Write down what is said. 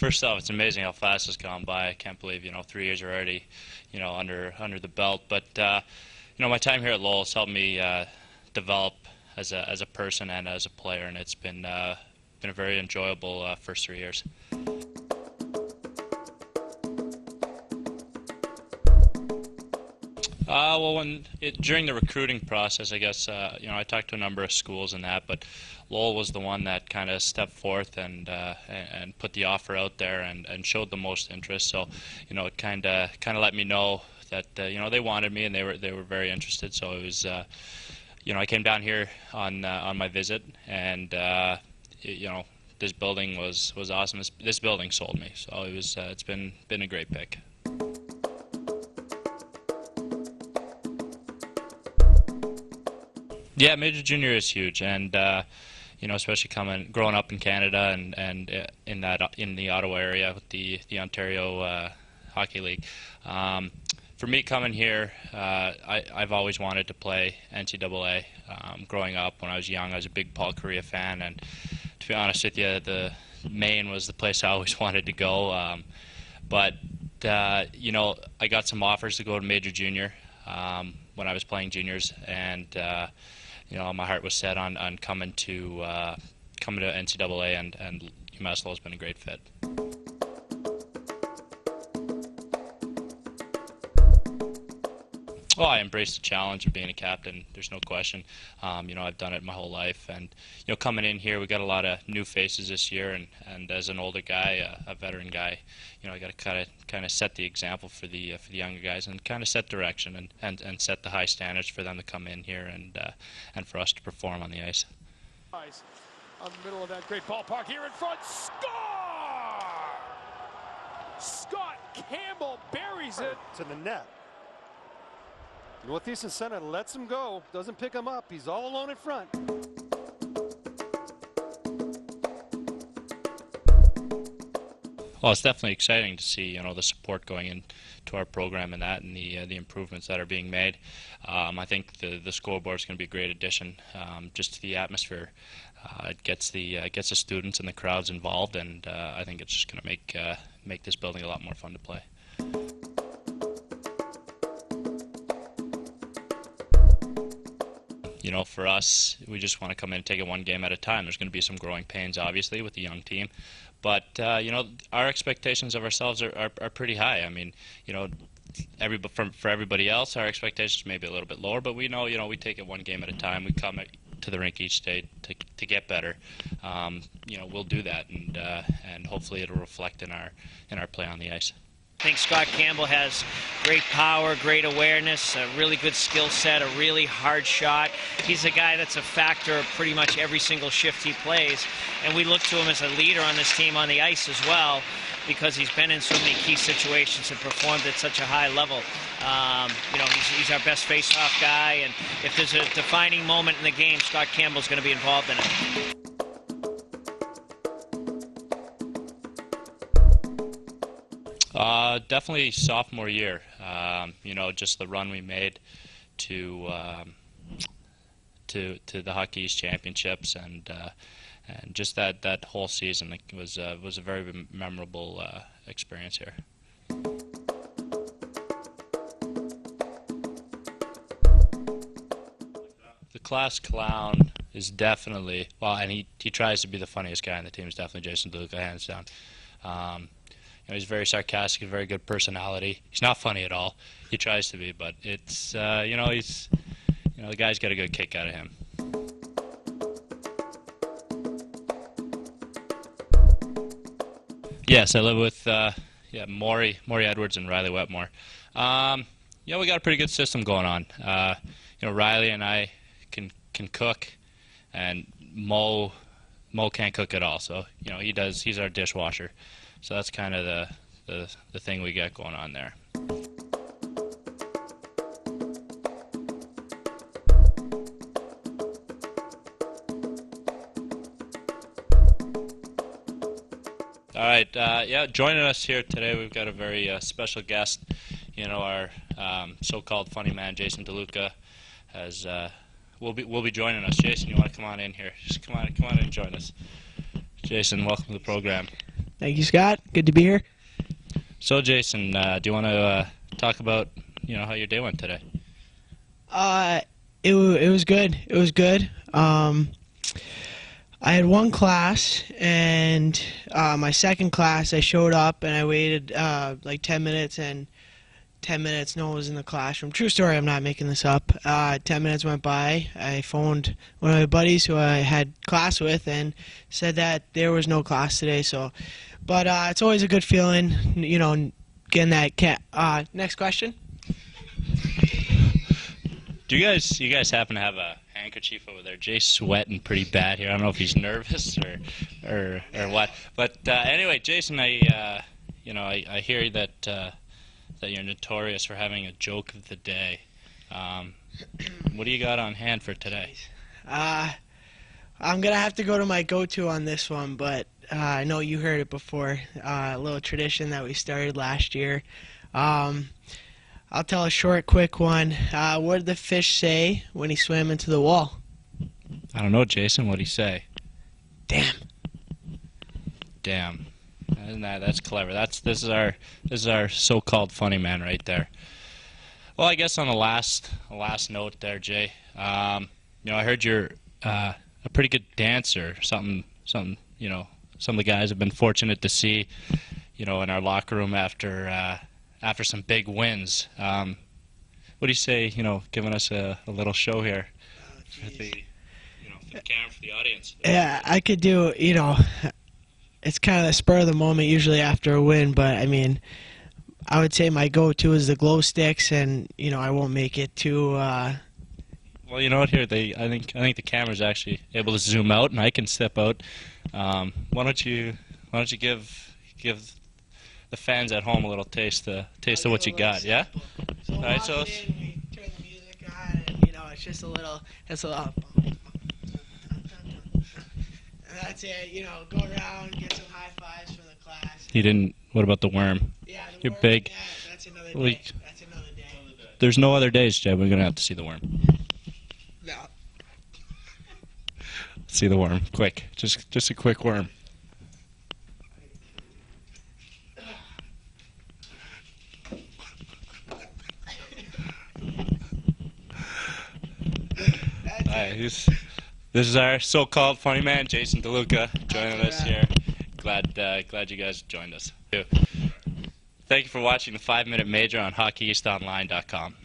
first off, it's amazing how fast it's gone by. I can't believe 3 years are already under the belt. But my time here at Lowell has helped me develop as a person and as a player, and it's been a very enjoyable first 3 years. Well, during the recruiting process, I guess I talked to a number of schools and that, but Lowell was the one that kind of stepped forth and put the offer out there and showed the most interest. So, it kind of let me know that they wanted me and they were very interested. So it was I came down here on my visit, and this building was awesome. This building sold me, so it's been a great pick. Yeah, Major Junior is huge, and especially growing up in Canada and in the Ottawa area with the Ontario Hockey League. For me coming here, I've always wanted to play NCAA. Growing up, when I was young, I was a big Paul Kariya fan, and to be honest with you, the Maine was the place I always wanted to go. But I got some offers to go to Major Junior when I was playing juniors, and my heart was set on coming to NCAA, and UMass Lowell has been a great fit. Well, I embrace the challenge of being a captain. There's no question. I've done it my whole life, and coming in here, we got a lot of new faces this year, and as an older guy, a veteran guy, I got to kind of set the example for the younger guys, and kind of set direction and set the high standards for them to come in here and for us to perform on the ice. On the middle of that great ballpark here in front, score! Scott Campbell buries it to the net. Northeastern Center lets him go, doesn't pick him up. He's all alone in front. Well, it's definitely exciting to see the support going into our program and that, and the improvements that are being made. I think the scoreboard is going to be a great addition just to the atmosphere. It gets the students and the crowds involved, and I think it's just going to make this building a lot more fun to play. For us, we just want to come in and take it one game at a time. There's going to be some growing pains, obviously, with the young team. But, our expectations of ourselves are pretty high. I mean, for everybody else, our expectations may be a little bit lower, but we know, we take it one game at a time. We come to the rink each day to get better. We'll do that, and hopefully it'll reflect in our play on the ice. I think Scott Campbell has great power, great awareness, a really good skill set, a really hard shot. He's a guy that's a factor of pretty much every single shift he plays, and we look to him as a leader on this team on the ice as well, because he's been in so many key situations and performed at such a high level. He's our best face-off guy, and if there's a defining moment in the game, Scott Campbell's going to be involved in it. Definitely sophomore year. Just the run we made to the Hockey East Championships, and just that whole season was a very memorable experience here. The class clown is definitely, well, and he tries to be the funniest guy on the team. Is definitely Jason DeLuca, hands down. He's very sarcastic, a very good personality. He's not funny at all. He tries to be, but it's the guy's got a good kick out of him. Yes, I live with Maury Edwards and Riley Wetmore. We got a pretty good system going on. Riley and I can cook, and Mo can't cook at all. So he's our dishwasher. So that's kind of the thing we got going on there. All right, joining us here today, we've got a very special guest. Our so-called funny man, Jason DeLuca, will be joining us. Jason, you want to come on in here? Just come on in and join us. Jason, welcome to the program. Thank you, Scott. Good to be here. So, Jason, do you want to talk about how your day went today? It was good. It was good. I had one class, and my second class, I showed up and I waited like 10 minutes, and 10 minutes no one was in the classroom. True story, I'm not making this up. 10 minutes went by. I phoned one of my buddies who I had class with and said that there was no class today. But it's always a good feeling, getting that next question. Do you guys happen to have a handkerchief over there? Jay's sweating pretty bad here. I don't know if he's nervous or what. But anyway, Jason, I hear that you're notorious for having a joke of the day. What do you got on hand for today? I'm gonna have to go to my go-to on this one, but I know you heard it before. A little tradition that we started last year. I'll tell a short, quick one. What did the fish say when he swam into the wall? I don't know, Jason. What'd he say? Damn. Damn. That's clever. This is our so-called funny man right there. Well, I guess on the last note there, Jay. I heard you're a pretty good dancer. Something. Some of the guys have been fortunate to see, in our locker room after some big wins. What do you say? Giving us a little show here for the camera, for the audience. Yeah, I could do. It's kind of the spur of the moment usually after a win, but I mean, I would say my go-to is the glow sticks, and I won't make it too. Well, you know what? Here, I think the camera's actually able to zoom out, and I can step out. Why don't you give the fans at home a little taste of what you got? Yeah. So all right. So. We turn the music on, and it's just a little. And that's it. Go around, get some high fives for the class. You didn't. What about the worm? Yeah, the You're worm, big. Yeah, that's another day. That's another day. There's no other days, Jay. We're gonna have to see the worm. No. See the worm, quick. Just a quick worm. This is our so-called funny man, Jason DeLuca, joining us here. Glad you guys joined us. Thank you for watching the 5-Minute Major on HockeyEastOnline.com.